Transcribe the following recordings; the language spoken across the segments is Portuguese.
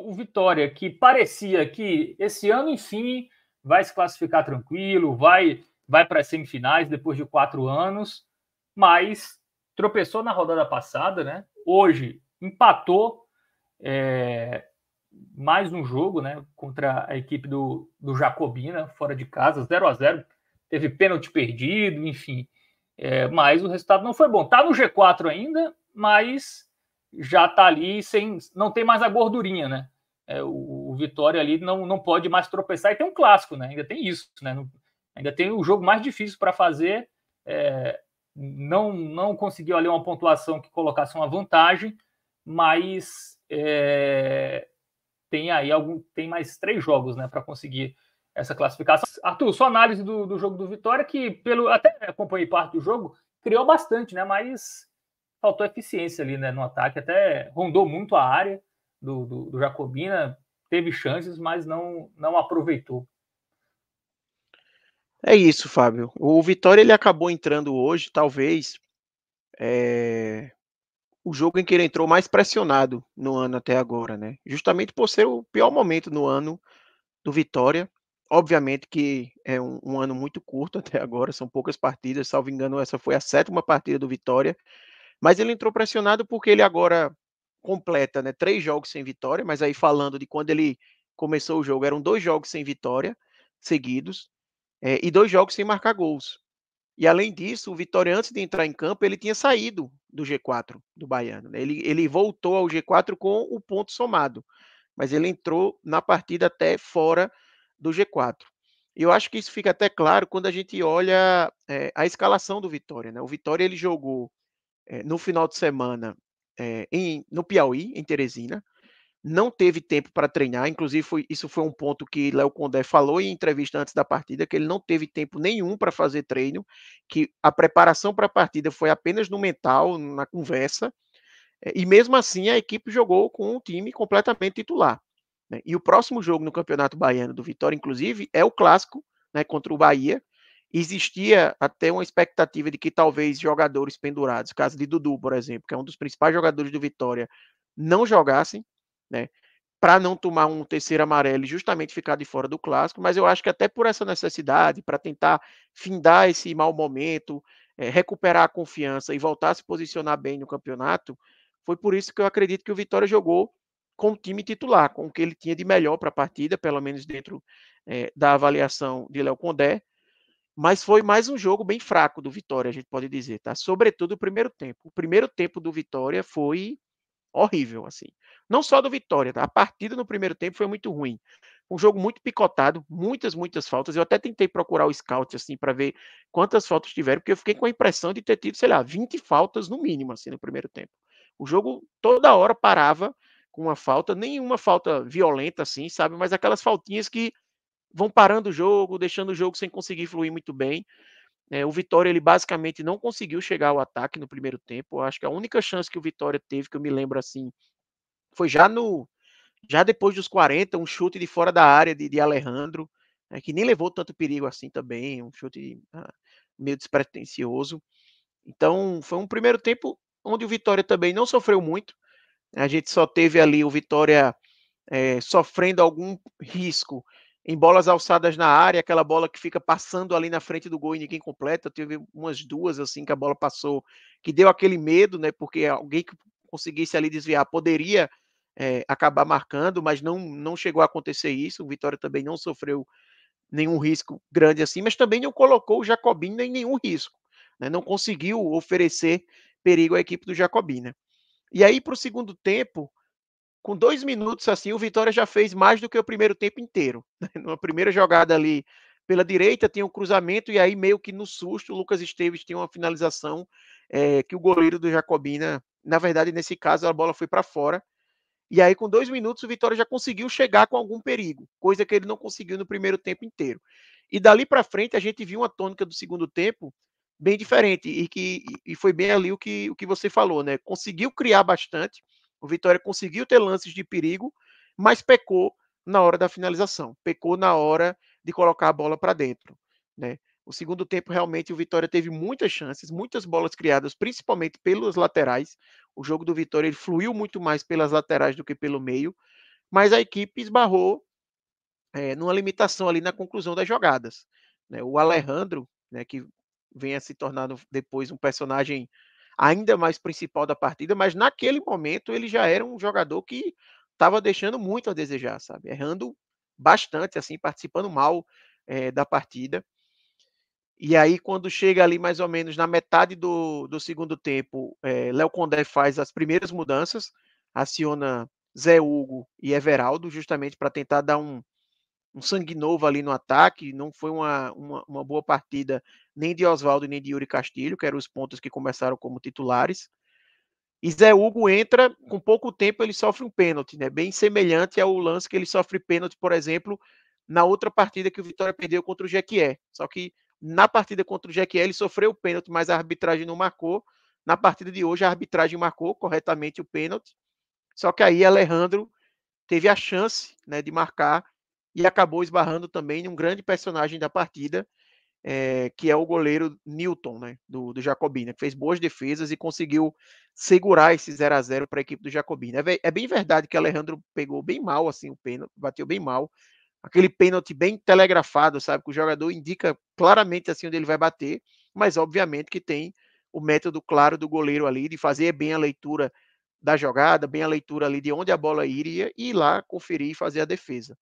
o Vitória, que parecia que esse ano, enfim, vai se classificar tranquilo, vai para as semifinais depois de 4 anos, mas tropeçou na rodada passada, né? Hoje empatou mais um jogo, né? Contra a equipe do Jacobina, fora de casa, 0-0. Teve pênalti perdido, enfim. Mas o resultado não foi bom. Tá no G4 ainda, mas já tá ali sem. Não tem mais a gordurinha, né? O Vitória ali não pode mais tropeçar. E tem um clássico, né? Ainda tem isso, né? Ainda tem o jogo mais difícil para fazer. Não conseguiu ali uma pontuação que colocasse uma vantagem, mas tem mais 3 jogos, né, para conseguir essa classificação. Arthur, sua análise do jogo do Vitória, que até acompanhei parte do jogo, criou bastante, né, mas faltou eficiência ali, né, no ataque, até rondou muito a área do Jacobina, teve chances, mas não aproveitou. É isso, Fábio. O Vitória ele acabou entrando hoje, talvez, o jogo em que ele entrou mais pressionado no ano até agora, né? Justamente por ser o pior momento no ano do Vitória. Obviamente que é um ano muito curto até agora, são poucas partidas, salvo engano, essa foi a 7ª partida do Vitória, mas ele entrou pressionado porque ele agora completa, né, 3 jogos sem vitória, mas aí falando de quando ele começou o jogo, eram 2 jogos sem vitória seguidos, e 2 jogos sem marcar gols. E além disso, o Vitória, antes de entrar em campo, ele tinha saído do G4 do Baiano, né? Ele voltou ao G4 com o ponto somado, mas ele entrou na partida até fora do G4. E eu acho que isso fica até claro quando a gente olha a escalação do Vitória, né? O Vitória ele jogou no final de semana no Piauí, em Teresina, não teve tempo para treinar, inclusive isso foi um ponto que Léo Condé falou em entrevista antes da partida, que ele não teve tempo nenhum para fazer treino, que a preparação para a partida foi apenas no mental, na conversa, e mesmo assim a equipe jogou com um time completamente titular. Né? E o próximo jogo no Campeonato Baiano do Vitória, inclusive, é o clássico, né, contra o Bahia. Existia até uma expectativa de que talvez jogadores pendurados, caso de Dudu, por exemplo, que é um dos principais jogadores do Vitória, não jogassem, né, para não tomar um terceiro amarelo e justamente ficar de fora do clássico, mas eu acho que até por essa necessidade, para tentar findar esse mau momento, recuperar a confiança e voltar a se posicionar bem no campeonato, foi por isso que eu acredito que o Vitória jogou com o time titular, com o que ele tinha de melhor para a partida, pelo menos dentro da avaliação de Léo Condé, mas foi mais um jogo bem fraco do Vitória, a gente pode dizer, tá? Sobretudo o primeiro tempo. O primeiro tempo do Vitória foi horrível, assim. Não só do Vitória, tá? A partida no primeiro tempo foi muito ruim. Um jogo muito picotado, muitas faltas. Eu até tentei procurar o scout, assim, para ver quantas faltas tiveram, porque eu fiquei com a impressão de ter tido, sei lá, 20 faltas no mínimo, assim, no primeiro tempo. O jogo toda hora parava com uma falta, nenhuma falta violenta, assim, sabe? Mas aquelas faltinhas que vão parando o jogo, deixando o jogo sem conseguir fluir muito bem. O Vitória ele basicamente não conseguiu chegar ao ataque no primeiro tempo. Eu acho que a única chance que o Vitória teve, que eu me lembro assim, foi já depois dos 40, um chute de fora da área de Alejandro, que nem levou tanto perigo assim também, um chute meio despretensioso. Então, foi um primeiro tempo onde o Vitória também não sofreu muito. A gente só teve ali o Vitória sofrendo algum risco em bolas alçadas na área, aquela bola que fica passando ali na frente do gol e ninguém completa. Teve umas 2 assim que a bola passou, que deu aquele medo, né? Porque alguém que conseguisse ali desviar poderia acabar marcando, mas não chegou a acontecer isso. O Vitória também não sofreu nenhum risco grande assim, mas também não colocou o Jacobina em nenhum risco, né? Não conseguiu oferecer perigo à equipe do Jacobina. E aí, para o segundo tempo, com 2 minutos, assim, o Vitória já fez mais do que o primeiro tempo inteiro. Né? Numa primeira jogada ali pela direita, tinha um cruzamento, e aí meio que no susto, o Lucas Esteves tinha uma finalização que o goleiro do Jacobina, na verdade, nesse caso, a bola foi para fora. E aí, com 2 minutos, o Vitória já conseguiu chegar com algum perigo, coisa que ele não conseguiu no primeiro tempo inteiro. E dali para frente, a gente viu uma tônica do segundo tempo bem diferente, e foi bem ali o que você falou, né? Conseguiu criar bastante, o Vitória conseguiu ter lances de perigo, mas pecou na hora da finalização, pecou na hora de colocar a bola para dentro, né? O segundo tempo, realmente, o Vitória teve muitas chances, muitas bolas criadas, principalmente pelos laterais. O jogo do Vitória ele fluiu muito mais pelas laterais do que pelo meio. mas a equipe esbarrou numa limitação ali na conclusão das jogadas, né? O Alejandro, né, que venha se tornando depois um personagem ainda mais principal da partida, mas naquele momento ele já era um jogador que estava deixando muito a desejar, sabe? Errando bastante, assim, participando mal da partida. E aí, quando chega ali mais ou menos na metade do segundo tempo, Léo Condé faz as primeiras mudanças, aciona Zé Hugo e Everaldo, justamente para tentar dar um sangue novo ali no ataque. Não foi uma boa partida nem de Oswaldo nem de Yuri Castilho, que eram os pontos que começaram como titulares. E Zé Hugo entra, com pouco tempo ele sofre um pênalti, né? Bem semelhante ao lance que ele sofre pênalti, por exemplo, na outra partida que o Vitória perdeu contra o Jequié. Só que na partida contra o Jequié ele sofreu o pênalti, mas a arbitragem não marcou. Na partida de hoje a arbitragem marcou corretamente o pênalti. Só que aí Alejandro teve a chance, né, de marcar e acabou esbarrando também em um grande personagem da partida, que é o goleiro Newton, né, do Jacobina, que fez boas defesas e conseguiu segurar esse 0-0 para a equipe do Jacobina. É bem verdade que Alejandro pegou bem mal assim o pênalti, bateu bem mal, aquele pênalti bem telegrafado, sabe, que o jogador indica claramente assim onde ele vai bater, mas obviamente que tem o método claro do goleiro ali de fazer bem a leitura da jogada, bem a leitura ali de onde a bola iria e ir lá conferir e fazer a defesa.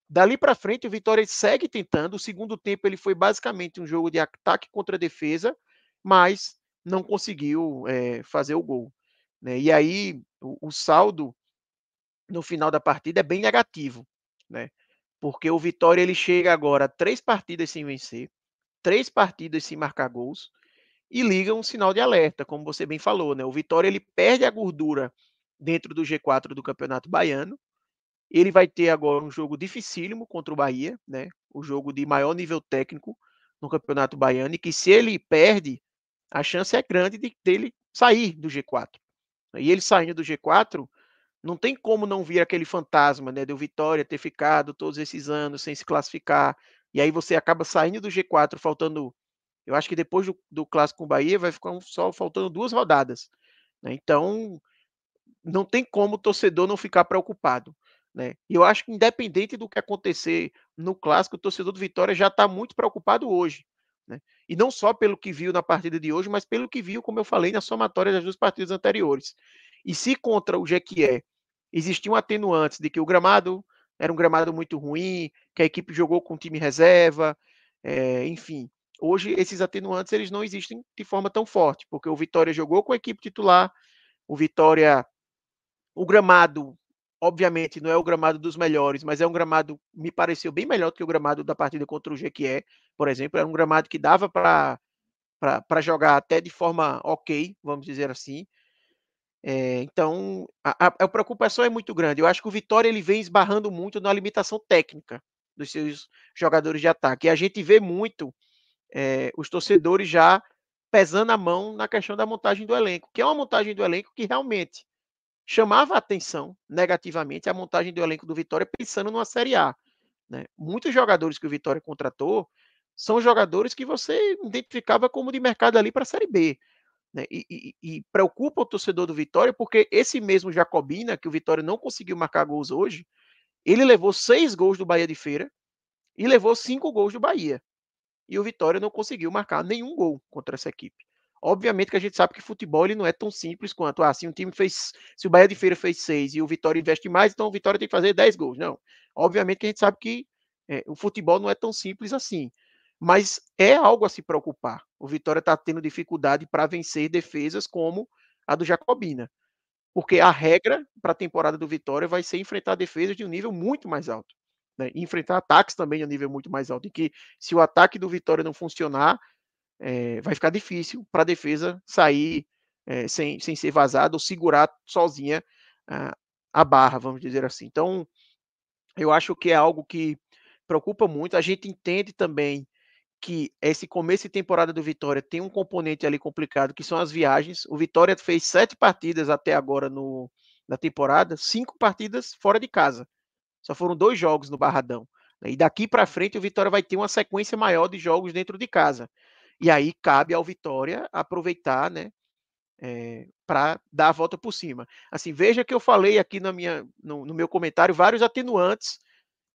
Dali para frente, o Vitória segue tentando. O segundo tempo ele foi basicamente um jogo de ataque contra defesa, mas não conseguiu fazer o gol, né? E aí o saldo no final da partida é bem negativo, né? Porque o Vitória ele chega agora a 3 partidas sem vencer, 3 partidas sem marcar gols e liga um sinal de alerta, como você bem falou, né? O Vitória ele perde a gordura dentro do G4 do Campeonato Baiano. Ele vai ter agora um jogo dificílimo contra o Bahia, né? O jogo de maior nível técnico no Campeonato Baiano, e que se ele perde, a chance é grande dele sair do G4. E ele saindo do G4, não tem como não vir aquele fantasma, né, do Vitória ter ficado todos esses anos sem se classificar, e aí você acaba saindo do G4 faltando, eu acho que depois do clássico com o Bahia vai ficar só faltando 2 rodadas, né? Então, não tem como o torcedor não ficar preocupado, né? E eu acho que independente do que acontecer no clássico, o torcedor do Vitória já está muito preocupado hoje, né? E não só pelo que viu na partida de hoje, mas pelo que viu, como eu falei, na somatória das 2 partidas anteriores. E se contra o Jequié existiam atenuantes de que o gramado era um gramado muito ruim, que a equipe jogou com time reserva, enfim, hoje esses atenuantes eles não existem de forma tão forte, porque o Vitória jogou com a equipe titular, o Vitória, o gramado, obviamente, não é o gramado dos melhores, mas é um gramado, me pareceu bem melhor do que o gramado da partida contra o Jequié, por exemplo. Era um gramado que dava para jogar até de forma ok, vamos dizer assim. Então, a preocupação é muito grande. Eu acho que o Vitória ele vem esbarrando muito na limitação técnica dos seus jogadores de ataque. E a gente vê muito os torcedores já pesando a mão na questão da montagem do elenco, que é uma montagem do elenco que realmente chamava a atenção negativamente a montagem do elenco do Vitória pensando numa Série A, né? Muitos jogadores que o Vitória contratou são jogadores que você identificava como de mercado ali para a Série B, né? E preocupa o torcedor do Vitória porque esse mesmo Jacobina, que o Vitória não conseguiu marcar gols hoje, ele levou 6 gols do Bahia de Feira e levou 5 gols do Bahia. E o Vitória não conseguiu marcar nenhum gol contra essa equipe. Obviamente que a gente sabe que futebol ele não é tão simples quanto, se um time fez, se o Bahia de Feira fez 6 e o Vitória investe mais, então o Vitória tem que fazer 10 gols. Não. Obviamente que a gente sabe que o futebol não é tão simples assim. Mas é algo a se preocupar. O Vitória está tendo dificuldade para vencer defesas como a do Jacobina. Porque a regra para a temporada do Vitória vai ser enfrentar defesas de um nível muito mais alto, né? E enfrentar ataques também de um nível muito mais alto. E que se o ataque do Vitória não funcionar, vai ficar difícil para a defesa sair sem ser vazada ou segurar sozinha a, a barra, vamos dizer assim. Então, eu acho que é algo que preocupa muito. A gente entende também que esse começo de temporada do Vitória tem um componente ali complicado, que são as viagens. O Vitória fez 7 partidas até agora na temporada, 5 partidas fora de casa. Só foram 2 jogos no Barradão, né? E daqui para frente o Vitória vai ter uma sequência maior de jogos dentro de casa. E aí cabe ao Vitória aproveitar, né, para dar a volta por cima. Assim, veja que eu falei aqui no meu comentário vários atenuantes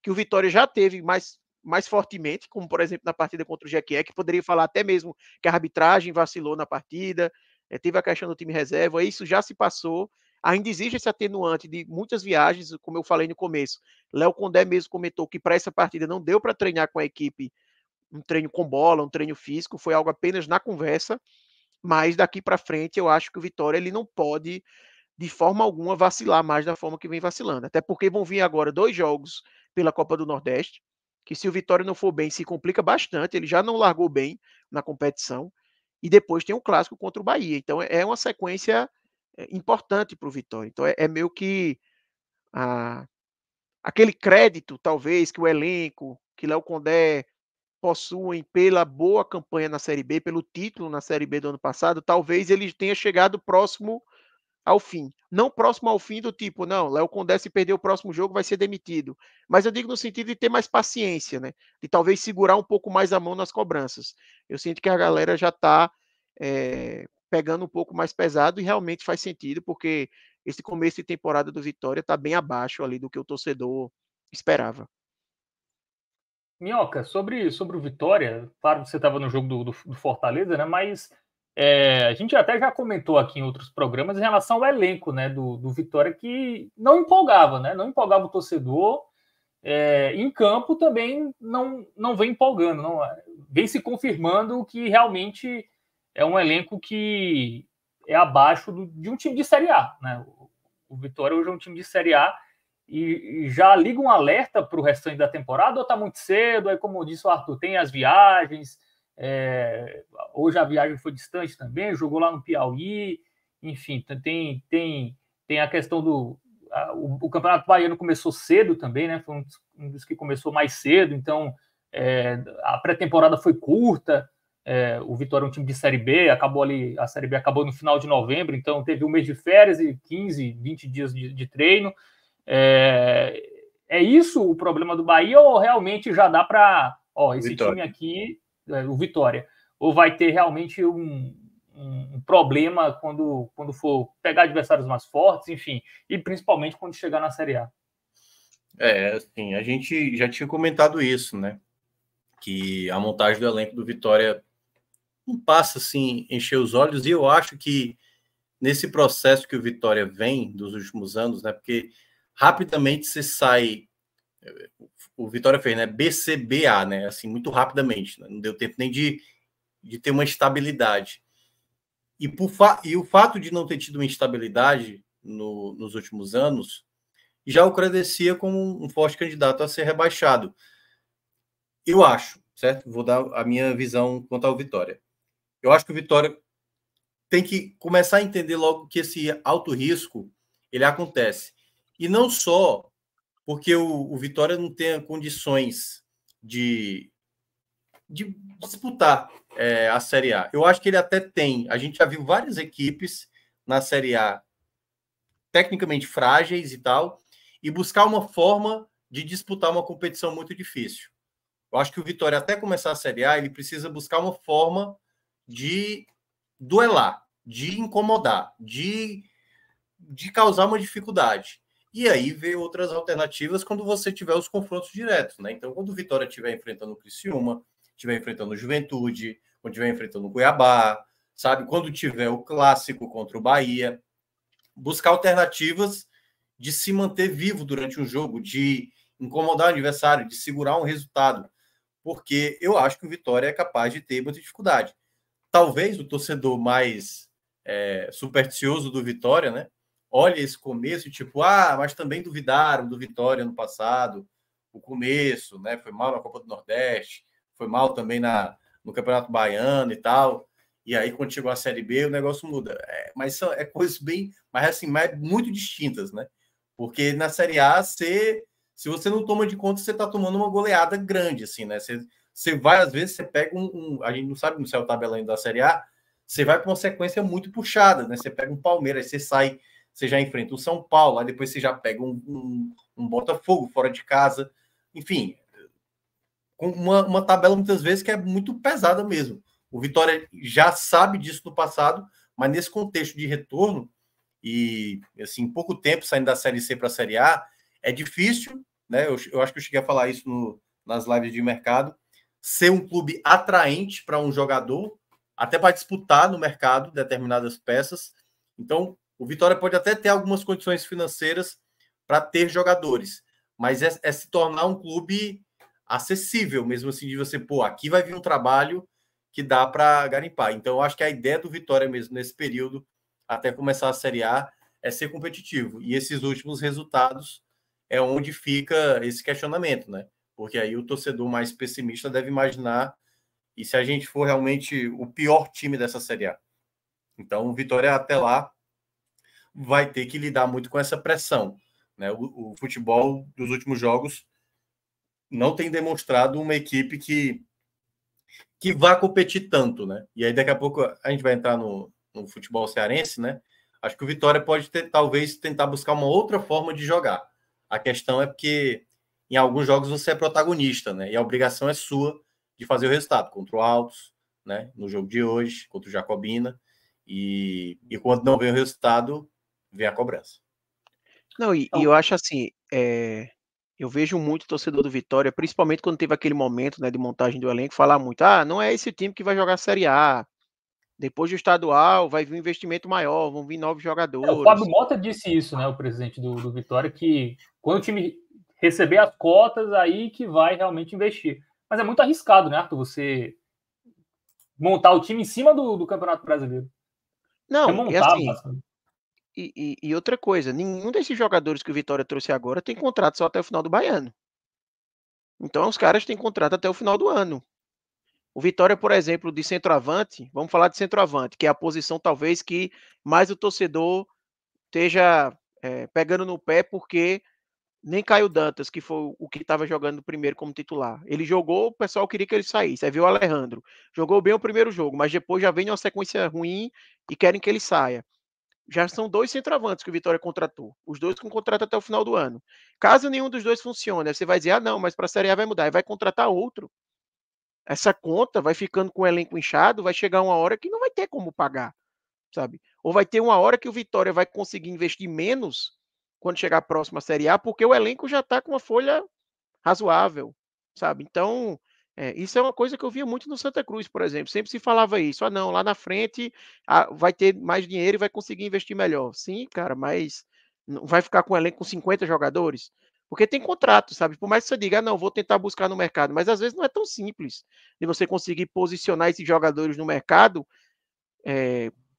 que o Vitória já teve mais fortemente, como por exemplo na partida contra o Jequié, que poderia falar até mesmo que a arbitragem vacilou na partida, teve a questão do time reserva, isso já se passou. Ainda existe esse atenuante de muitas viagens, como eu falei no começo. Léo Condé mesmo comentou que para essa partida não deu para treinar com a equipe um treino com bola, um treino físico, foi algo apenas na conversa, mas daqui para frente eu acho que o Vitória ele não pode de forma alguma vacilar mais da forma que vem vacilando. Até porque vão vir agora 2 jogos pela Copa do Nordeste, que se o Vitória não for bem, se complica bastante. Ele já não largou bem na competição. E depois tem um clássico contra o Bahia. Então é uma sequência importante para o Vitória. Então é meio que aquele crédito, talvez, que o elenco, que Léo Condé possuem pela boa campanha na Série B, pelo título na Série B do ano passado, talvez ele tenha chegado próximo ao fim. Não próximo ao fim do tipo, não, Léo Condé se perder o próximo jogo vai ser demitido. Mas eu digo no sentido de ter mais paciência, né? De talvez segurar um pouco mais a mão nas cobranças. Eu sinto que a galera já está pegando um pouco mais pesado e realmente faz sentido, porque esse começo de temporada do Vitória está bem abaixo ali do que o torcedor esperava. Minhoca, sobre o Vitória, claro que você estava no jogo do Fortaleza, né? Mas a gente até já comentou aqui em outros programas em relação ao elenco, né, do Vitória, que não empolgava, né? Não empolgava o torcedor. Em campo também não vem empolgando, não, vem se confirmando que realmente é um elenco que é abaixo de um time de Série A, né? O Vitória hoje é um time de Série A e já liga um alerta para o restante da temporada ou está muito cedo? Aí, como disse o Arthur, tem as viagens, hoje a viagem foi distante também, jogou lá no Piauí, enfim, tem a questão o Campeonato Baiano começou cedo também, né? Foi um dos que começou mais cedo, então a pré-temporada foi curta. O Vitória é um time de Série B, a Série B acabou no final de novembro, então teve um mês de férias e 15, 20 dias de treino. É isso o problema do Bahia ou realmente já dá para... esse Vitória. Time aqui, o Vitória, ou vai ter realmente um problema quando for pegar adversários mais fortes, enfim, e principalmente quando chegar na Série A. Assim, a gente já tinha comentado isso, né? Que a montagem do elenco do Vitória não passa, assim, encher os olhos, e eu acho que nesse processo que o Vitória vem dos últimos anos, né? Porque rapidamente você sai... O Vitória fez, né? BCBA, né? Assim, muito rapidamente, né? Não deu tempo nem de ter uma estabilidade. E o fato de não ter tido uma instabilidade nos últimos anos já o credencia como um forte candidato a ser rebaixado. Eu acho, certo? Vou dar a minha visão quanto ao Vitória. Eu acho que o Vitória tem que começar a entender logo que esse alto risco ele acontece. E não só porque o Vitória não tem condições de disputar a Série A. Eu acho que ele até tem. A gente já viu várias equipes na Série A tecnicamente frágeis e tal, e buscar uma forma de disputar uma competição muito difícil. Eu acho que o Vitória, até começar a Série A, ele precisa buscar uma forma de duelar, de incomodar, de causar uma dificuldade. E aí vê outras alternativas quando você tiver os confrontos diretos, né? Então, quando o Vitória estiver enfrentando o Criciúma, estiver enfrentando o Juventude, quando estiver enfrentando o Cuiabá, sabe? Quando tiver o clássico contra o Bahia, buscar alternativas de se manter vivo durante um jogo, de incomodar o adversário, de segurar um resultado, porque eu acho que o Vitória é capaz de ter muita dificuldade. Talvez o torcedor mais supersticioso do Vitória, né, olha esse começo e tipo, mas também duvidaram do Vitória no passado, o começo, né, foi mal na Copa do Nordeste, foi mal também no Campeonato Baiano e tal. E aí, quando chegou a Série B, o negócio muda. Mas são coisas bem... Mas, assim, muito distintas, né? Porque na Série A, se você não toma de conta, você está tomando uma goleada grande, assim, né? Você vai, às vezes, você pega a gente não sabe como é o tabela ainda da Série A, você vai para uma sequência muito puxada, né? Você pega um Palmeiras, você sai, você já enfrenta o São Paulo, aí depois você já pega um Botafogo fora de casa. Enfim, com uma tabela, muitas vezes, que é muito pesada mesmo. O Vitória já sabe disso no passado, Mas nesse contexto de retorno, e assim, em pouco tempo saindo da Série C para a Série A, é difícil, né? Eu acho que eu cheguei a falar isso nas lives de mercado, ser um clube atraente para um jogador, até para disputar no mercado determinadas peças. Então, o Vitória pode até ter algumas condições financeiras para ter jogadores, mas é se tornar um clube acessível, mesmo assim, de você, pô, aqui vai vir um trabalho que dá para garimpar. Então, eu acho que a ideia do Vitória mesmo nesse período, até começar a Série A, é ser competitivo. E esses últimos resultados é onde fica esse questionamento, né? Porque aí o torcedor mais pessimista deve imaginar, e se a gente for realmente o pior time dessa Série A? Então, o Vitória até lá vai ter que lidar muito com essa pressão, né? O futebol dos últimos jogos não tem demonstrado uma equipe que vá competir tanto, né? E aí daqui a pouco a gente vai entrar no futebol cearense, né? Acho que o Vitória pode talvez tentar buscar uma outra forma de jogar. A questão é porque em alguns jogos você é protagonista, né? E a obrigação é sua de fazer o resultado contra o Altos, né? No jogo de hoje, contra o Jacobina. E quando não vem o resultado, vem a cobrança. Não, e eu acho assim, eu vejo muito torcedor do Vitória, principalmente quando teve aquele momento, né, de montagem do elenco, falar muito, não é esse time que vai jogar a Série A, depois do estadual vai vir um investimento maior, vão vir novos O jogadores. Fábio Mota disse isso, né, o presidente do Vitória, que quando o time receber as cotas, aí que vai realmente investir. Mas é muito arriscado, né, Arthur, você montar o time em cima do Campeonato Brasileiro. Não, e Remontar assim, bastante. e outra coisa, nenhum desses jogadores que o Vitória trouxe agora tem contrato só até o final do Baiano. Então os caras têm contrato até o final do ano. O Vitória, por exemplo, de centroavante, vamos falar de centroavante, que é a posição talvez que mais o torcedor esteja pegando no pé, porque nem Caio Dantas, que foi o que estava jogando primeiro como titular. Ele jogou, o pessoal queria que ele saísse. Aí viu o Alejandro. Jogou bem o primeiro jogo, mas depois já vem uma sequência ruim e querem que ele saia. Já são 2 centroavantes que o Vitória contratou. Os 2 com contrato até o final do ano. Caso nenhum dos 2 funcione, você vai dizer, não, mas para a Série A vai mudar. E vai contratar outro. Essa conta vai ficando com o elenco inchado, vai chegar uma hora que não vai ter como pagar, sabe? Ou vai ter uma hora que o Vitória vai conseguir investir menos quando chegar a próxima Série A, porque o elenco já está com uma folha razoável, sabe? Então, isso é uma coisa que eu via muito no Santa Cruz, por exemplo. Sempre se falava isso. Não, lá na frente vai ter mais dinheiro e vai conseguir investir melhor. Sim, cara, mas não vai ficar com um elenco com 50 jogadores? Porque tem contrato, sabe? Por mais que você diga, não, vou tentar buscar no mercado, mas às vezes não é tão simples de você conseguir posicionar esses jogadores no mercado,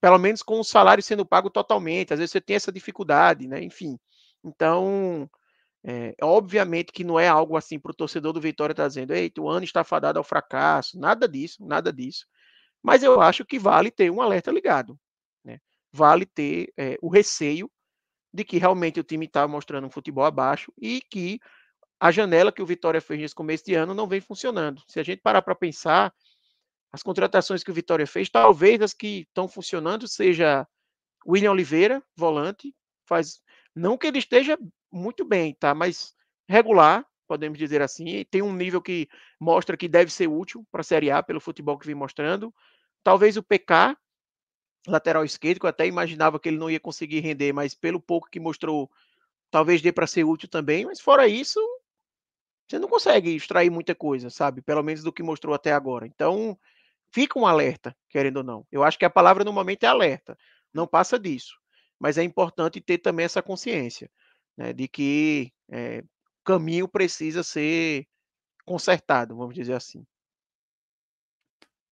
pelo menos com o salário sendo pago totalmente. Às vezes você tem essa dificuldade, né? Enfim. Então, obviamente que não é algo assim para o torcedor do Vitória estar dizendo, eita, o ano está fadado ao fracasso, nada disso, nada disso. Mas eu acho que vale ter um alerta ligado, né? Vale ter o receio de que realmente o time está mostrando um futebol abaixo e que a janela que o Vitória fez nesse começo de ano não vem funcionando. Se a gente parar para pensar, as contratações que o Vitória fez, talvez as que estão funcionando seja William Oliveira, volante, faz não que ele esteja muito bem, tá? Mas regular, podemos dizer assim, e tem um nível que mostra que deve ser útil para a Série A pelo futebol que vem mostrando. Talvez o PK, lateral esquerdo, que eu até imaginava que ele não ia conseguir render, mas pelo pouco que mostrou, talvez dê para ser útil também. Mas fora isso, você não consegue extrair muita coisa, sabe? Pelo menos do que mostrou até agora. Então, fica um alerta, querendo ou não. Eu acho que a palavra no momento é alerta, não passa disso. Mas é importante ter também essa consciência, né, de que o caminho precisa ser consertado, vamos dizer assim.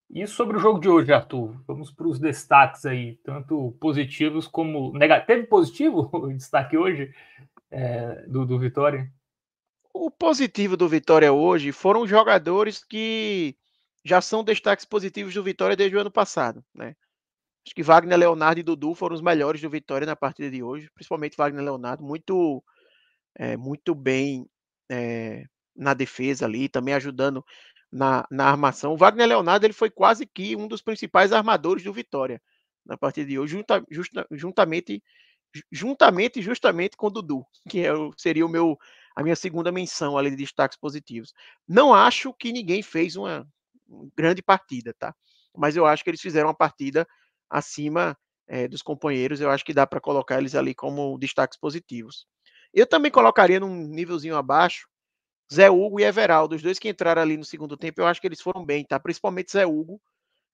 E sobre o jogo de hoje, Arthur? Vamos para os destaques aí, tanto positivos como negativos. Teve positivo o destaque hoje do Vitória? O positivo do Vitória hoje foram jogadores que já são destaques positivos do Vitória desde o ano passado, né? Acho que Wagner, Leonardo e Dudu foram os melhores do Vitória na partida de hoje, principalmente Wagner Leonardo, muito bem na defesa ali, também ajudando na armação. O Wagner Leonardo ele foi quase que um dos principais armadores do Vitória na partida de hoje, justamente com o Dudu, que seria a minha segunda menção ali de destaques positivos. Não acho que ninguém fez uma grande partida, tá? Mas eu acho que eles fizeram uma partida acima dos companheiros, eu acho que dá para colocar eles ali como destaques positivos. Eu também colocaria num nívelzinho abaixo Zé Hugo e Everaldo, os dois que entraram ali no segundo tempo, eu acho que eles foram bem, tá? Principalmente Zé Hugo,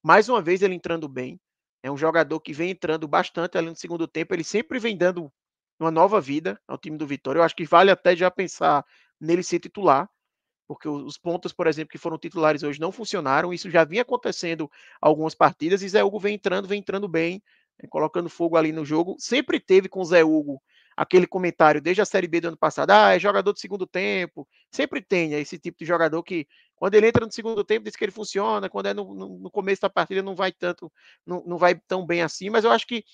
mais uma vez ele entrando bem. É um jogador que vem entrando bastante ali no segundo tempo, ele sempre vem dando uma nova vida ao time do Vitória. Eu acho que vale até já pensar nele ser titular, porque os pontos, por exemplo, que foram titulares hoje não funcionaram. Isso já vinha acontecendo algumas partidas e Zé Hugo vem entrando bem, colocando fogo ali no jogo. Sempre teve com o Zé Hugo aquele comentário desde a Série B do ano passado: é jogador de segundo tempo. Sempre tem esse tipo de jogador que, quando ele entra no segundo tempo, diz que ele funciona, quando é no começo da partida não vai tanto, não vai tão bem assim. Mas eu acho que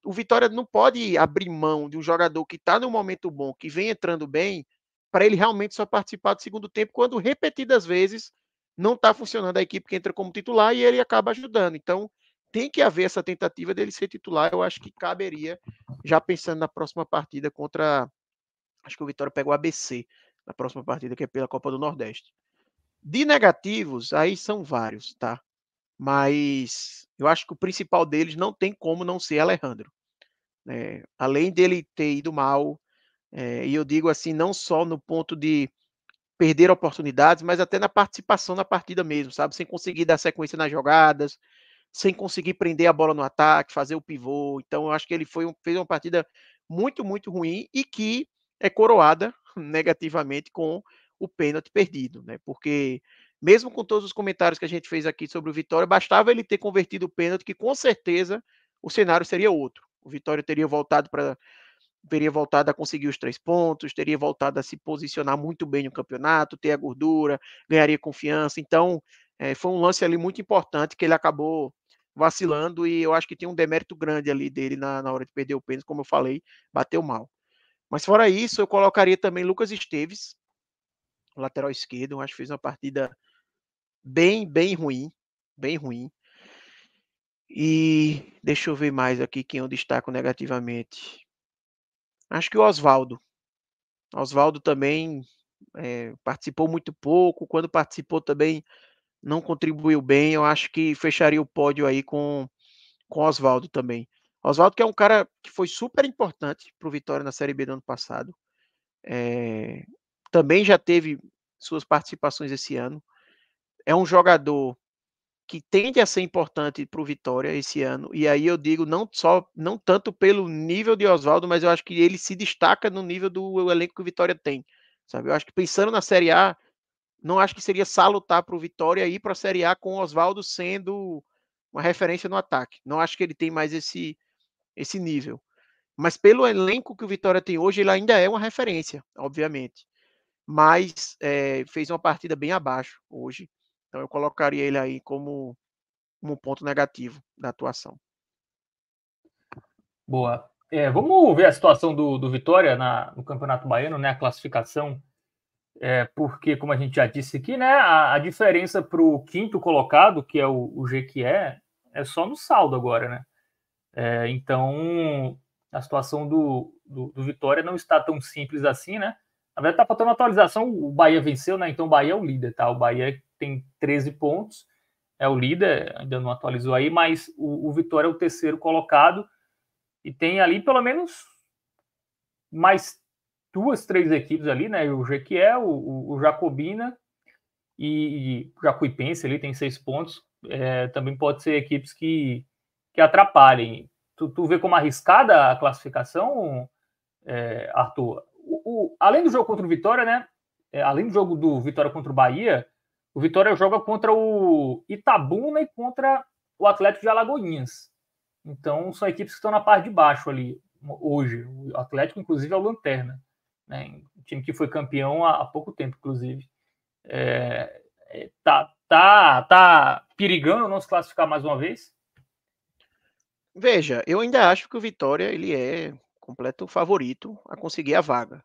o Vitória não pode abrir mão de um jogador que está num momento bom, que vem entrando bem, para ele realmente só participar do segundo tempo, quando repetidas vezes não está funcionando a equipe que entra como titular e ele acaba ajudando. Então, tem que haver essa tentativa dele ser titular. Eu acho que caberia, já pensando na próxima partida contra. Acho que o Vitória pega o ABC na próxima partida, que é pela Copa do Nordeste. De negativos, aí são vários, tá? Mas eu acho que o principal deles não tem como não ser Alejandro. Além dele ter ido mal, e eu digo assim, não só no ponto de perder oportunidades, mas até na participação na partida mesmo, sabe? Sem conseguir dar sequência nas jogadas, sem conseguir prender a bola no ataque, fazer o pivô. Então, eu acho que ele fez uma partida muito, muito ruim e que é coroada negativamente com o pênalti perdido, né? Porque mesmo com todos os comentários que a gente fez aqui sobre o Vitória, bastava ele ter convertido o pênalti, que com certeza o cenário seria outro. O Vitória teria voltado a conseguir os 3 pontos, teria voltado a se posicionar muito bem no campeonato, ter a gordura, ganharia confiança. Então, foi um lance ali muito importante que ele acabou vacilando e eu acho que tem um demérito grande ali dele na hora de perder o pênalti, como eu falei, bateu mal. Mas fora isso, eu colocaria também Lucas Esteves, lateral esquerdo, eu acho que fez uma partida bem, bem ruim, bem ruim. E deixa eu ver mais aqui quem eu destaco negativamente. Acho que o Oswaldo. Oswaldo também participou muito pouco, quando participou também não contribuiu bem. Eu acho que fecharia o pódio aí com Oswaldo também. Oswaldo, que é um cara que foi super importante para o Vitória na Série B do ano passado. Também já teve suas participações esse ano. É um jogador que tende a ser importante para o Vitória esse ano. E aí eu digo não tanto pelo nível de Oswaldo, mas eu acho que ele se destaca no nível do elenco que o Vitória tem. Sabe? Eu acho que pensando na Série A, não acho que seria salutar para o Vitória ir para a Série A com o Oswaldo sendo uma referência no ataque. Não acho que ele tem mais esse nível. Mas pelo elenco que o Vitória tem hoje, ele ainda é uma referência, obviamente. Mas fez uma partida bem abaixo hoje. Então eu colocaria ele aí como um ponto negativo da atuação. Boa. Vamos ver a situação do Vitória no Campeonato Baiano, né? A classificação. Porque, como a gente já disse aqui, né? A diferença para o quinto colocado, que é o Jequié, é só no saldo agora, né? Então, a situação do Vitória não está tão simples assim, né? Na verdade, está faltando atualização. O Bahia venceu, né? Então, o Bahia é o líder, tá? O Bahia tem 13 pontos, é o líder, ainda não atualizou aí, mas o Vitória é o terceiro colocado e tem ali pelo menos mais 2, 3 equipes ali, né? O Jequié, o Jacobina e o Jacuipense ali tem 6 pontos. Também pode ser equipes que atrapalhem. Tu vê como arriscada a classificação, Arthur? Além do jogo contra o Vitória, né? Além do jogo do Vitória contra o Bahia, o Vitória joga contra o Itabuna e contra o Atlético de Alagoinhas. Então, são equipes que estão na parte de baixo ali hoje. O Atlético, inclusive, é o lanterna. Né? Um time que foi campeão há pouco tempo, inclusive. Tá perigando não se classificar mais uma vez? Veja, eu ainda acho que o Vitória ele é completo favorito a conseguir a vaga.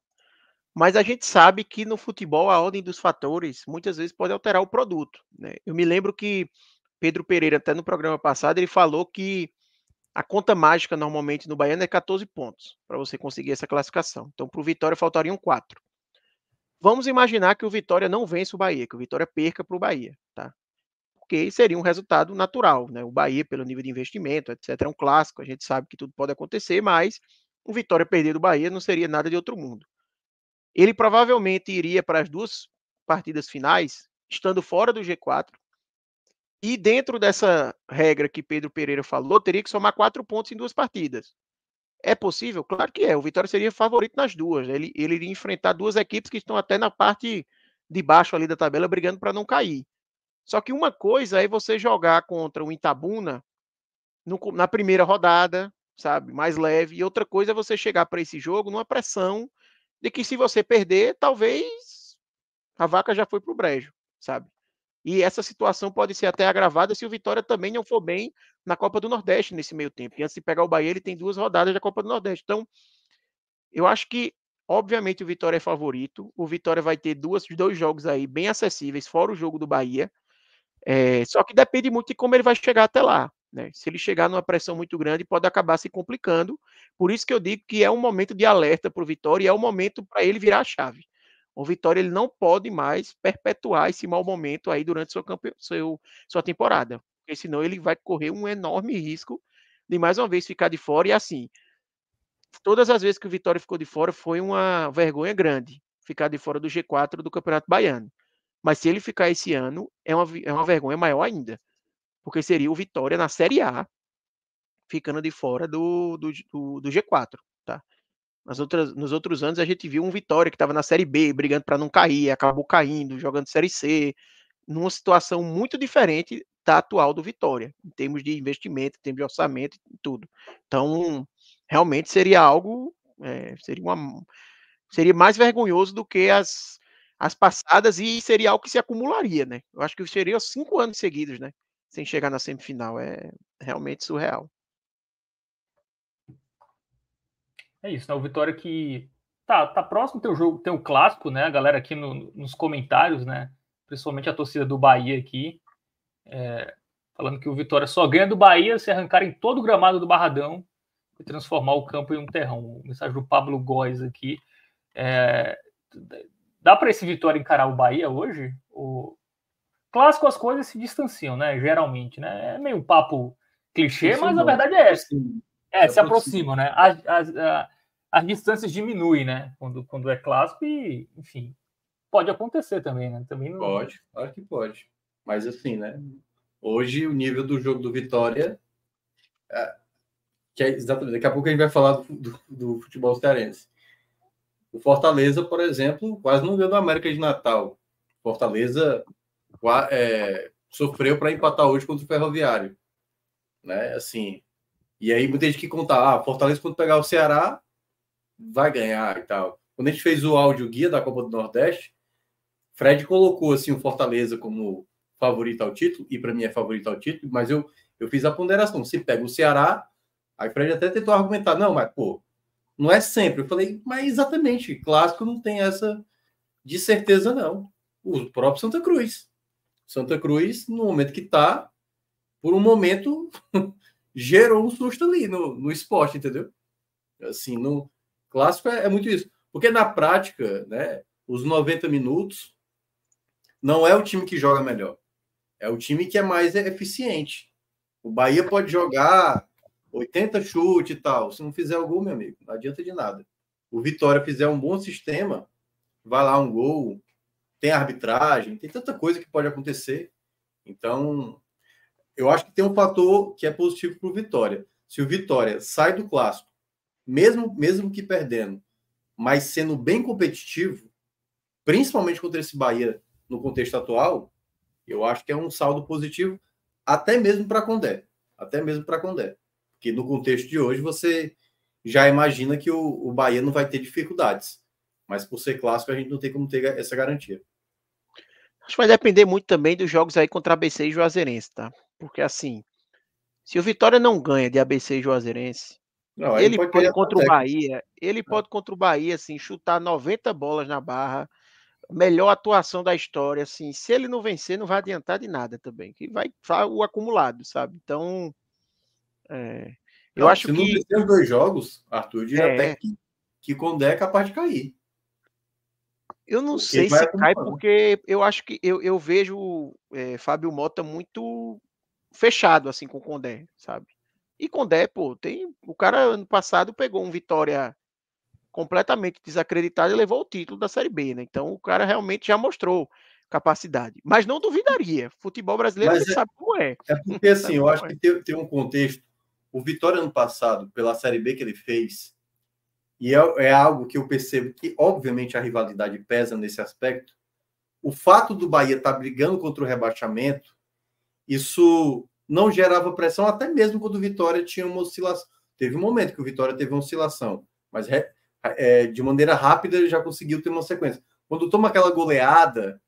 Mas a gente sabe que no futebol a ordem dos fatores muitas vezes pode alterar o produto. Né? Eu me lembro que Pedro Pereira, até no programa passado, ele falou que a conta mágica normalmente no Baiano é 14 pontos para você conseguir essa classificação. Então, para o Vitória faltariam 4. Vamos imaginar que o Vitória não vence o Bahia, que o Vitória perca para o Bahia. Tá? porque seria um resultado natural, né? O Bahia, pelo nível de investimento, etc., é um clássico, a gente sabe que tudo pode acontecer, mas o Vitória perder do Bahia não seria nada de outro mundo. Ele provavelmente iria para as 2 partidas finais, estando fora do G4, e dentro dessa regra que Pedro Pereira falou, teria que somar 4 pontos em 2 partidas. É possível? Claro que é. O Vitória seria favorito nas duas. Ele iria enfrentar 2 equipes que estão até na parte de baixo ali da tabela, brigando para não cair. Só que uma coisa é você jogar contra o Itabuna na primeira rodada, sabe, mais leve, e outra coisa é você chegar para esse jogo numa pressão de que se você perder, talvez a vaca já foi para o brejo, sabe? E essa situação pode ser até agravada se o Vitória também não for bem na Copa do Nordeste nesse meio tempo. E antes de pegar o Bahia, ele tem 2 rodadas da Copa do Nordeste. Então, eu acho que, obviamente, o Vitória é favorito. O Vitória vai ter 2 jogos aí bem acessíveis, fora o jogo do Bahia. Só que depende muito de como ele vai chegar até lá, né? Se ele chegar numa pressão muito grande, pode acabar se complicando. Por isso que eu digo que é um momento de alerta para o Vitória e é um momento para ele virar a chave. O Vitória ele não pode mais perpetuar esse mau momento aí durante sua temporada, porque senão ele vai correr um enorme risco de mais uma vez ficar de fora. E assim, todas as vezes que o Vitória ficou de fora foi uma vergonha grande ficar de fora do G4 do Campeonato Baiano. Mas se ele ficar esse ano, é uma vergonha maior ainda, porque seria o Vitória na Série A, ficando de fora do G4, tá? Nos outros anos a gente viu um Vitória que estava na Série B, brigando para não cair, acabou caindo, jogando Série C, numa situação muito diferente da atual do Vitória, em termos de investimento, em termos de orçamento e tudo. Então, realmente seria algo, seria mais vergonhoso do que as passadas e seria algo que se acumularia, né? Eu acho que seria 5 anos seguidos, né? Sem chegar na semifinal. É realmente surreal. É isso, né? O Vitória que tá próximo, tem o jogo, tem o clássico, né? A galera aqui nos comentários, né? Principalmente a torcida do Bahia aqui, falando que o Vitória só ganha do Bahia se arrancarem todo o gramado do Barradão e transformar o campo em um terrão. Mensagem do Pablo Góes aqui. Dá para esse Vitória encarar o Bahia hoje? O clássico, as coisas se distanciam, né? Geralmente, né? É meio um papo clichê, mas a verdade é essa. Se aproximam, né? As distâncias diminuem, né? Quando é clássico e, enfim, pode acontecer também, né? Também não... Pode, claro que pode. Mas assim, né? Hoje o nível do jogo do Vitória que é exatamente, daqui a pouco a gente vai falar do futebol cearense. O Fortaleza, por exemplo, quase não ganhou do América de Natal. Fortaleza sofreu para empatar hoje contra o Ferroviário, né? Assim, e aí muita gente que conta, Fortaleza quando pegar o Ceará vai ganhar e tal. Quando a gente fez o áudio guia da Copa do Nordeste, Fred colocou assim o Fortaleza como favorito ao título, e para mim é favorito ao título, mas eu fiz a ponderação. Se pega o Ceará, aí Fred até tentou argumentar, não, mas pô, não é sempre. Eu falei, mas exatamente, clássico não tem essa de certeza, não. O próprio Santa Cruz. Santa Cruz, no momento que tá, por um momento, gerou um susto ali no esporte, entendeu? Assim, no clássico é muito isso. Porque na prática, né, os 90 minutos não é o time que joga melhor. É o time que é mais eficiente. O Bahia pode jogar 80 chute e tal. Se não fizer o gol, meu amigo, não adianta de nada. O Vitória fizer um bom sistema, vai lá um gol, tem arbitragem, tem tanta coisa que pode acontecer. Então, eu acho que tem um fator que é positivo para o Vitória. Se o Vitória sai do clássico, mesmo que perdendo, mas sendo bem competitivo, principalmente contra esse Bahia no contexto atual, eu acho que é um saldo positivo até mesmo para Condé. Até mesmo para Condé. Porque no contexto de hoje você já imagina que o Bahia não vai ter dificuldades. Mas por ser clássico, a gente não tem como ter essa garantia. Acho que vai depender muito também dos jogos aí contra ABC e Juazeirense, tá? Porque assim, se o Vitória não ganha de ABC e Juazeirense, Não, ele pode contra o Bahia, contra o Bahia, assim, chutar 90 bolas na barra, melhor atuação da história, assim, se ele não vencer, não vai adiantar de nada também, que vai o acumulado, sabe? Então, eu acho se não que... vencer os 2 jogos, Arthur, eu diria até que Condé é capaz de cair. Eu não sei se cai, porque eu acho que eu vejo Fábio Mota muito fechado assim com o Condé, sabe? E Condé, pô, o cara ano passado pegou um Vitória completamente desacreditado e levou o título da Série B, né? Então o cara realmente já mostrou capacidade. Mas não duvidaria. Futebol brasileiro a gente sabe como é. É porque assim, eu acho que tem um contexto. O Vitória ano passado, pela Série B que ele fez, e é algo que eu percebo que, obviamente, a rivalidade pesa nesse aspecto. O fato do Bahia estar brigando contra o rebaixamento, isso não gerava pressão, até mesmo quando o Vitória tinha uma oscilação. Teve um momento que o Vitória teve uma oscilação, mas de maneira rápida ele já conseguiu ter uma sequência. Quando toma aquela goleada,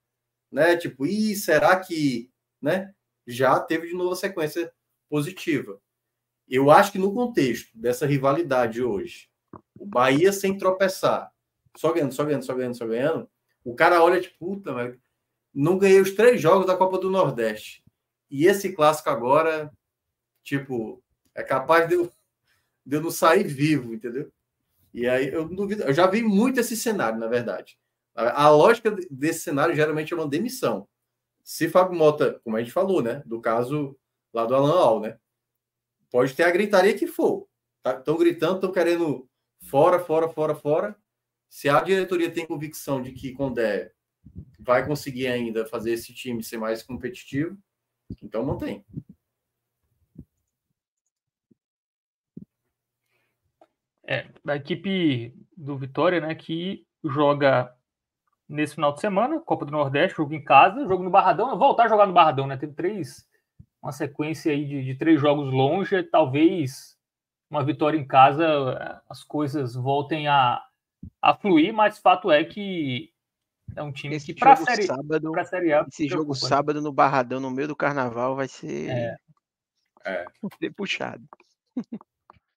né? Tipo, será que, né? Já teve de novo a sequência positiva. Eu acho que no contexto dessa rivalidade hoje, o Bahia sem tropeçar, só ganhando, o cara olha tipo, puta, mas não ganhei os 3 jogos da Copa do Nordeste. E esse clássico agora, tipo, é capaz de eu não sair vivo, entendeu? E aí eu não duvido, eu já vi muito esse cenário, na verdade. A lógica desse cenário geralmente é uma demissão. Se Fábio Mota, como a gente falou, né, do caso lá do Alan Al, né? Pode ter a gritaria que for. Estão gritando, estão querendo fora. Se a diretoria tem convicção de que Condé vai conseguir ainda fazer esse time ser mais competitivo, então mantém. A equipe do Vitória, né, que joga nesse final de semana, Copa do Nordeste, jogo em casa, jogo no Barradão, voltar a jogar no Barradão, né? Teve uma sequência aí de 3 jogos longe, talvez uma vitória em casa, as coisas voltem a fluir, mas fato é que é um time que para a Série A... Esse jogo sábado no Barradão, no meio do Carnaval, vai ser puxado.